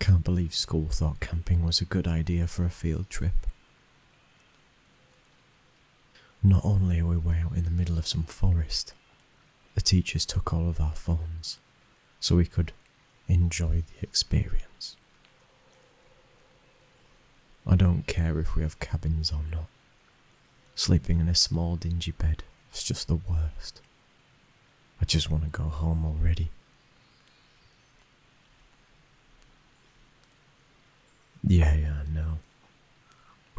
Can't believe school thought camping was a good idea for a field trip. Not only are we way out in the middle of some forest, the teachers took all of our phones so we could enjoy the experience. I don't care if we have cabins or not. Sleeping in a small dingy bed is just the worst. I just want to go home already. Yeah, I know.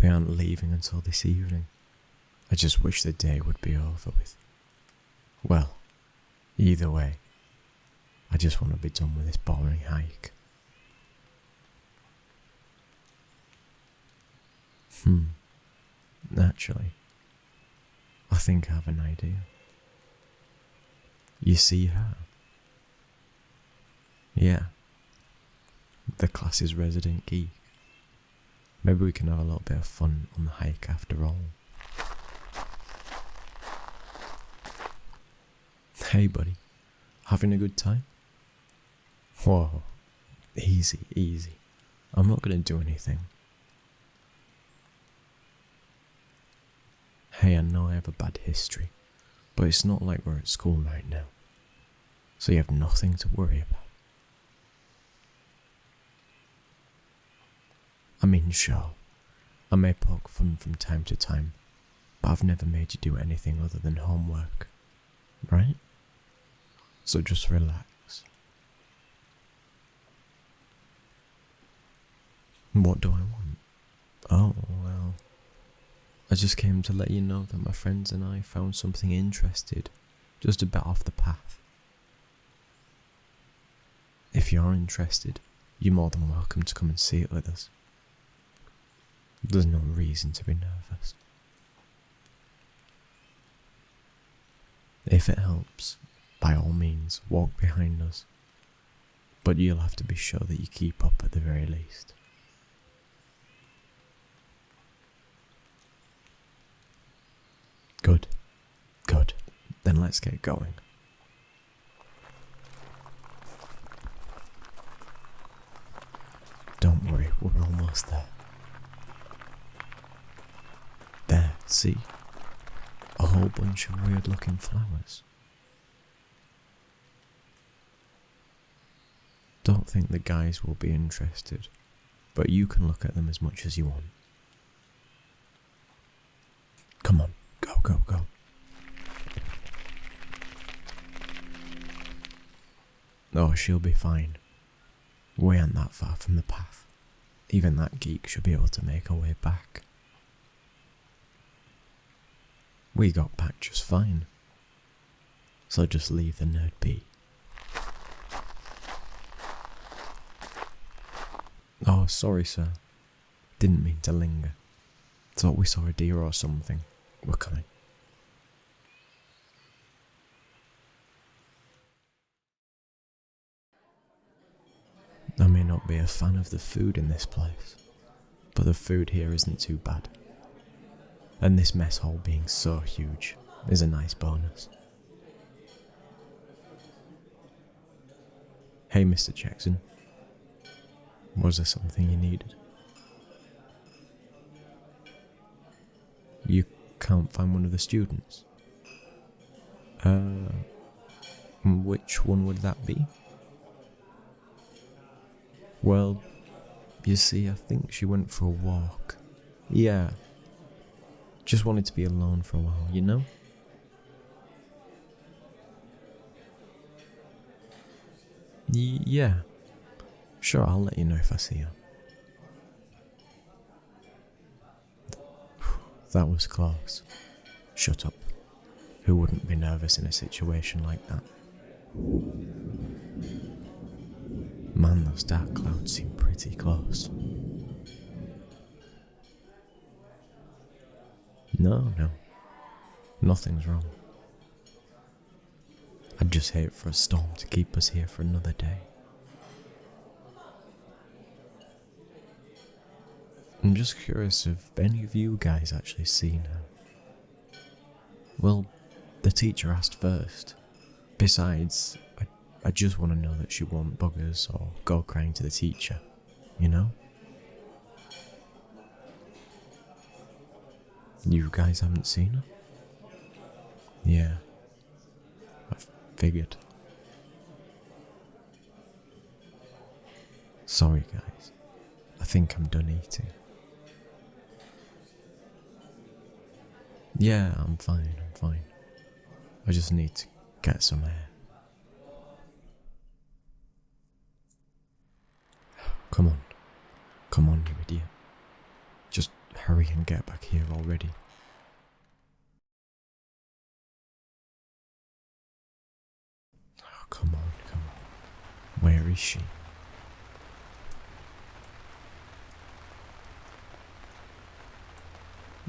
We aren't leaving until this evening. I just wish the day would be over with. Well, either way, I just want to be done with this boring hike. Actually, I think I have an idea. You see her? Yeah, the class's resident geek. Maybe we can have a little bit of fun on the hike after all. Hey buddy, having a good time? Whoa, easy. I'm not gonna do anything. Hey, I know I have a bad history, but it's not like we're at school right now, so you have nothing to worry about. I mean, sure, I may poke fun from time to time, but I've never made you do anything other than homework, right? So just relax. What do I want? Oh, well, I just came to let you know that my friends and I found something interesting, just a bit off the path. If you're interested, you're more than welcome to come and see it with us. There's no reason to be nervous. If it helps, by all means, walk behind us. But you'll have to be sure that you keep up at the very least. Good. Then let's get going. Don't worry, we're almost there. There, see? A whole bunch of weird looking flowers. Don't think the guys will be interested, but you can look at them as much as you want. Come on, go. Oh, she'll be fine. We aren't that far from the path. Even that geek should be able to make her way back. We got back just fine. So just leave the nerd be. Oh, sorry sir. Didn't mean to linger. Thought we saw a deer or something. We're coming. I may not be a fan of the food in this place, but the food here isn't too bad. And this mess hall being so huge is a nice bonus. Hey Mr. Jackson, was there something you needed? You can't find one of the students? Which one would that be? Well, you see, I think she went for a walk. Yeah. Just wanted to be alone for a while, you know? Yeah. Sure, I'll let you know if I see her. That was close. Shut up. Who wouldn't be nervous in a situation like that? Man, those dark clouds seem pretty close. No. Nothing's wrong. I'd just hate for a storm to keep us here for another day. I'm just curious if any of you guys actually seen her. Well, the teacher asked first. Besides, I just want to know that she won't bug us or go crying to the teacher. you know? You guys haven't seen her? Yeah, I figured. Sorry guys, I think I'm done eating. Yeah, I'm fine. I just need to get some air. Come on, you idiot. Just hurry and get back here already. Oh, come on. Where is she?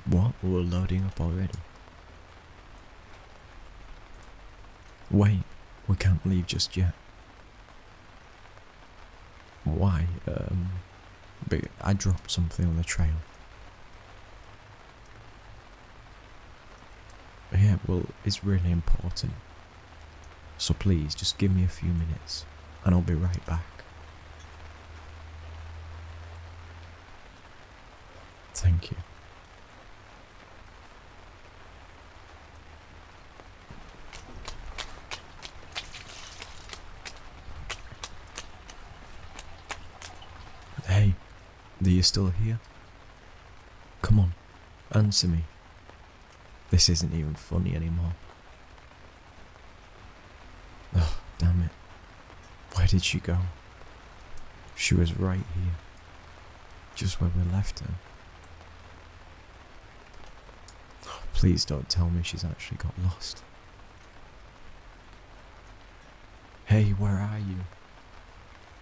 What? We're loading up already? Wait, we can't leave just yet. Why? But I dropped something on the trail. Yeah, well, it's really important. So please, just give me a few minutes, and I'll be right back. Thank you. Hey, are you still here? Come on, answer me. This isn't even funny anymore. Oh, damn it. Where did she go? She was right here. Just where we left her. Oh, please don't tell me she's actually got lost. Hey, where are you?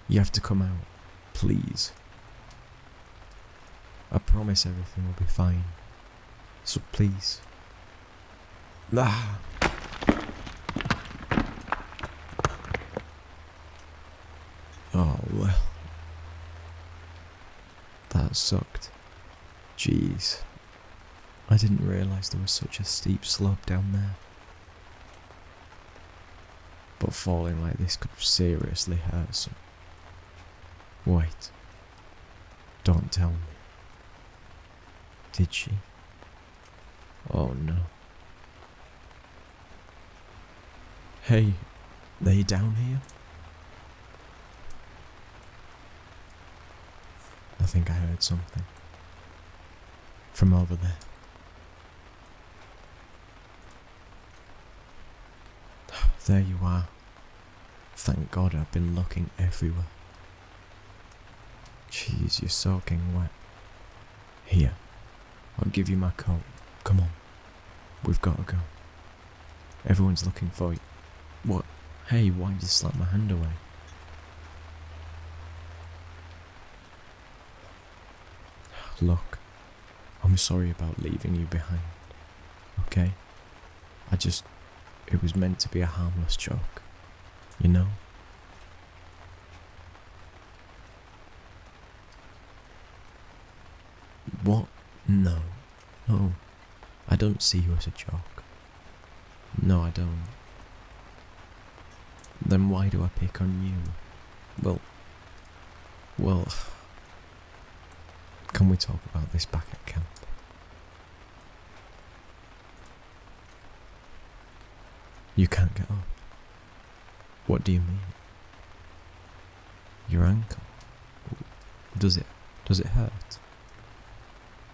You have to come out. Please. I promise everything will be fine. So please. Ah! Oh well. That sucked. Jeez. I didn't realise there was such a steep slope down there. But falling like this could seriously hurt some. Wait. Don't tell me. Did she? Oh no. Hey, they down here? I think I heard something. From over there. There you are. Thank God I've been looking everywhere. Jeez, you're soaking wet. Here, I'll give you my coat. Come on. We've got to go. Everyone's looking for you. What? Hey, why did you slap my hand away? Look, I'm sorry about leaving you behind. Okay? It was meant to be a harmless joke. You know? What? No. I don't see you as a joke. No, I don't. Then why do I pick on you? Well, can we talk about this back at camp? You can't get up. What do you mean? Your ankle? Does it hurt?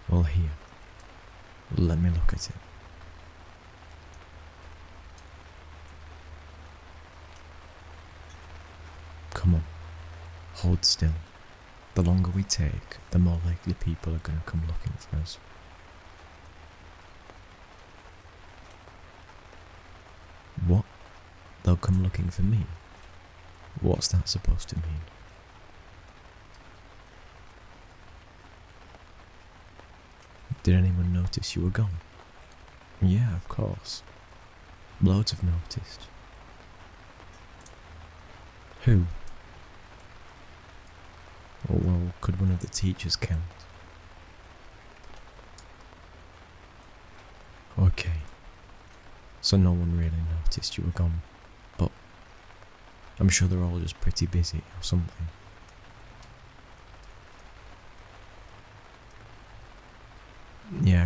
Well, here. Let me look at it. Come on. Hold still. The longer we take, the more likely people are going to come looking for us. What? They'll come looking for me? What's that supposed to mean? Did anyone notice you were gone? Yeah, of course. Loads have noticed. Who? Oh, well, could one of the teachers count? Okay. So no one really noticed you were gone, but I'm sure they're all just pretty busy or something.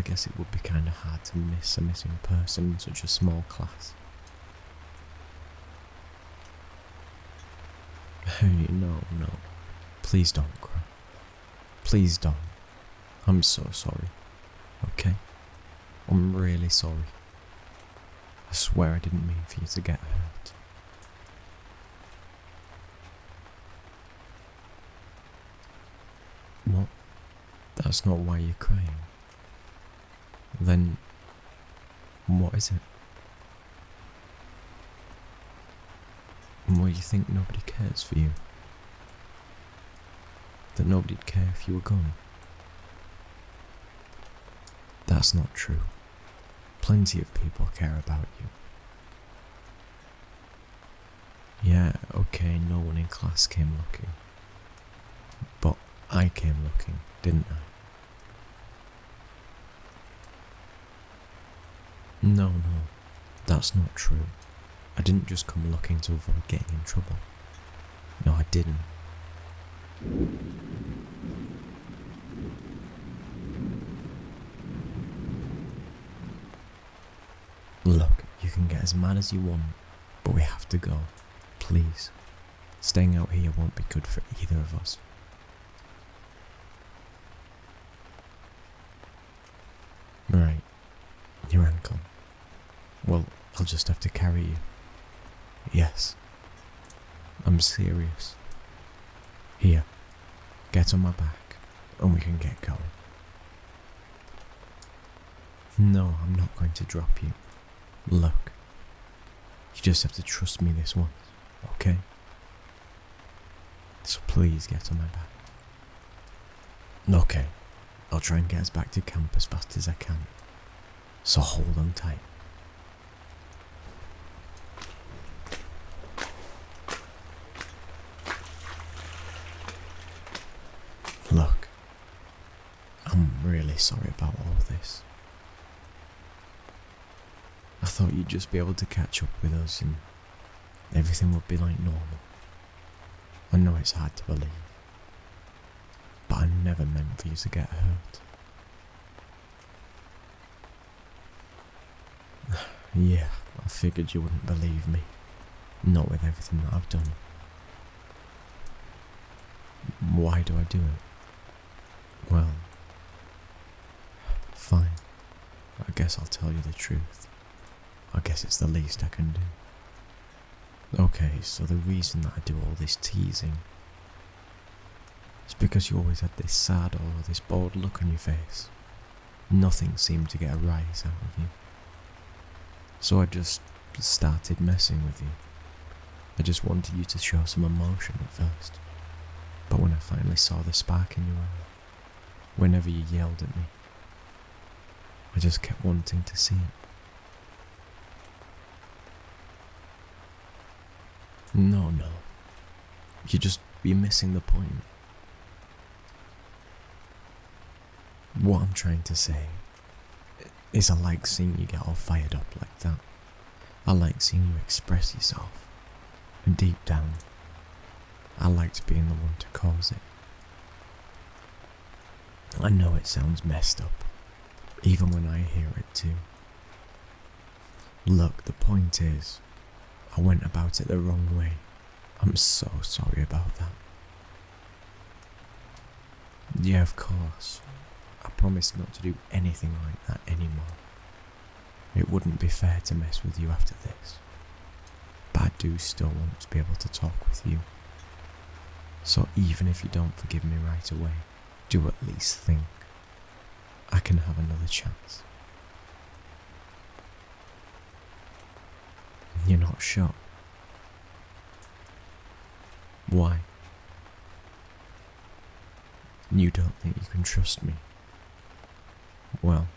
I guess it would be kind of hard to miss a missing person in such a small class. Hey, no. Please don't cry. Please don't. I'm so sorry. Okay? I'm really sorry. I swear I didn't mean for you to get hurt. What? That's not why you're crying. Then, what is it? Well, you think nobody cares for you? That nobody'd care if you were gone? That's not true. Plenty of people care about you. Yeah, okay, no one in class came looking. But I came looking, didn't I? No, that's not true. I didn't just come looking to avoid getting in trouble. No, I didn't. Look, you can get as mad as you want, but we have to go. Please. Staying out here won't be good for either of us. Right. Your ankle. Well, I'll just have to carry you. Yes. I'm serious. Here. Get on my back, and we can get going. No, I'm not going to drop you. Look. You just have to trust me this once, okay? So please get on my back. Okay. I'll try and get us back to camp as fast as I can. So hold on tight. Look, I'm really sorry about all this. I thought you'd just be able to catch up with us and everything would be like normal. I know it's hard to believe, but I never meant for you to get hurt. Yeah, I figured you wouldn't believe me. Not with everything that I've done. Why do I do it? Well, fine. I guess I'll tell you the truth. I guess it's the least I can do. Okay, so the reason that I do all this teasing is because you always had this sad or this bored look on your face. Nothing seemed to get a rise out of you. So I just started messing with you. I just wanted you to show some emotion at first. But when I finally saw the spark in your eye, whenever you yelled at me, I just kept wanting to see it. No. You're missing the point. What I'm trying to say is I like seeing you get all fired up like that. I like seeing you express yourself. And deep down, I liked being the one to cause it. I know it sounds messed up, even when I hear it too. Look, the point is, I went about it the wrong way. I'm so sorry about that. Yeah, of course. I promise not to do anything like that anymore. It wouldn't be fair to mess with you after this. But I do still want to be able to talk with you. So even if you don't forgive me right away, do at least think I can have another chance. You're not sure? Why? You don't think you can trust me? Well,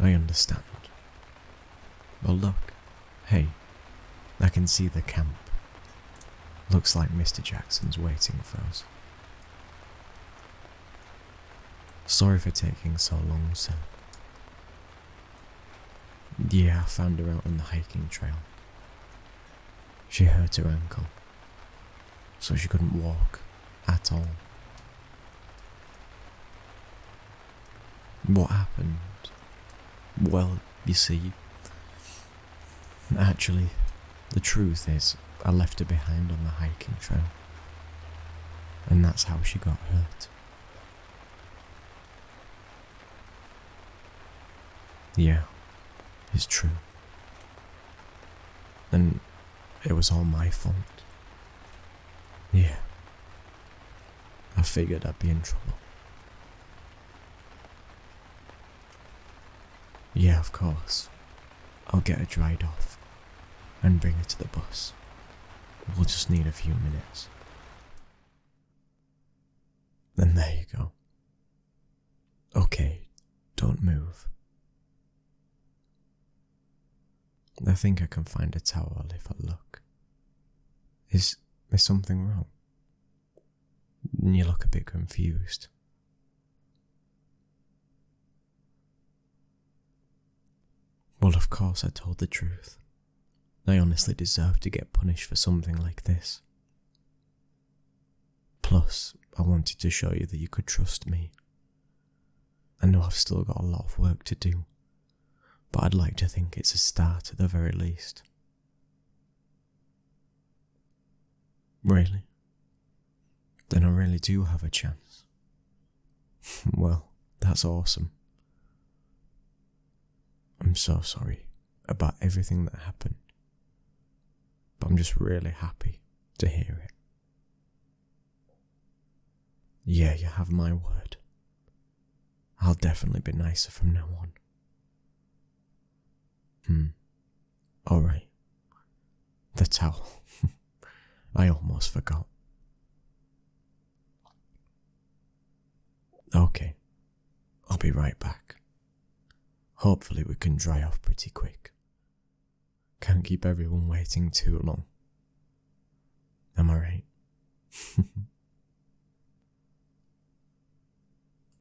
I understand. Well, look. Hey, I can see the camp. Looks like Mr. Jackson's waiting for us. Sorry for taking so long, sir. Yeah, I found her out on the hiking trail. She hurt her ankle, so she couldn't walk at all. What happened? Well, you see, actually, the truth is, I left her behind on the hiking trail. And that's how she got hurt. Yeah, it's true. And it was all my fault. Yeah. I figured I'd be in trouble. Yeah, of course. I'll get her dried off and bring her to the bus. We'll just need a few minutes. And there you go. Okay, don't move. I think I can find a towel if I look. Is something wrong? You look a bit confused. Well, of course I told the truth. I honestly deserve to get punished for something like this. Plus, I wanted to show you that you could trust me. I know I've still got a lot of work to do, but I'd like to think it's a start at the very least. Really? Then I really do have a chance. Well, that's awesome. I'm so sorry about everything that happened, but I'm just really happy to hear it. Yeah, you have my word. I'll definitely be nicer from now on. Alright. The towel. I almost forgot. Okay. I'll be right back. Hopefully we can dry off pretty quick. Can't keep everyone waiting too long.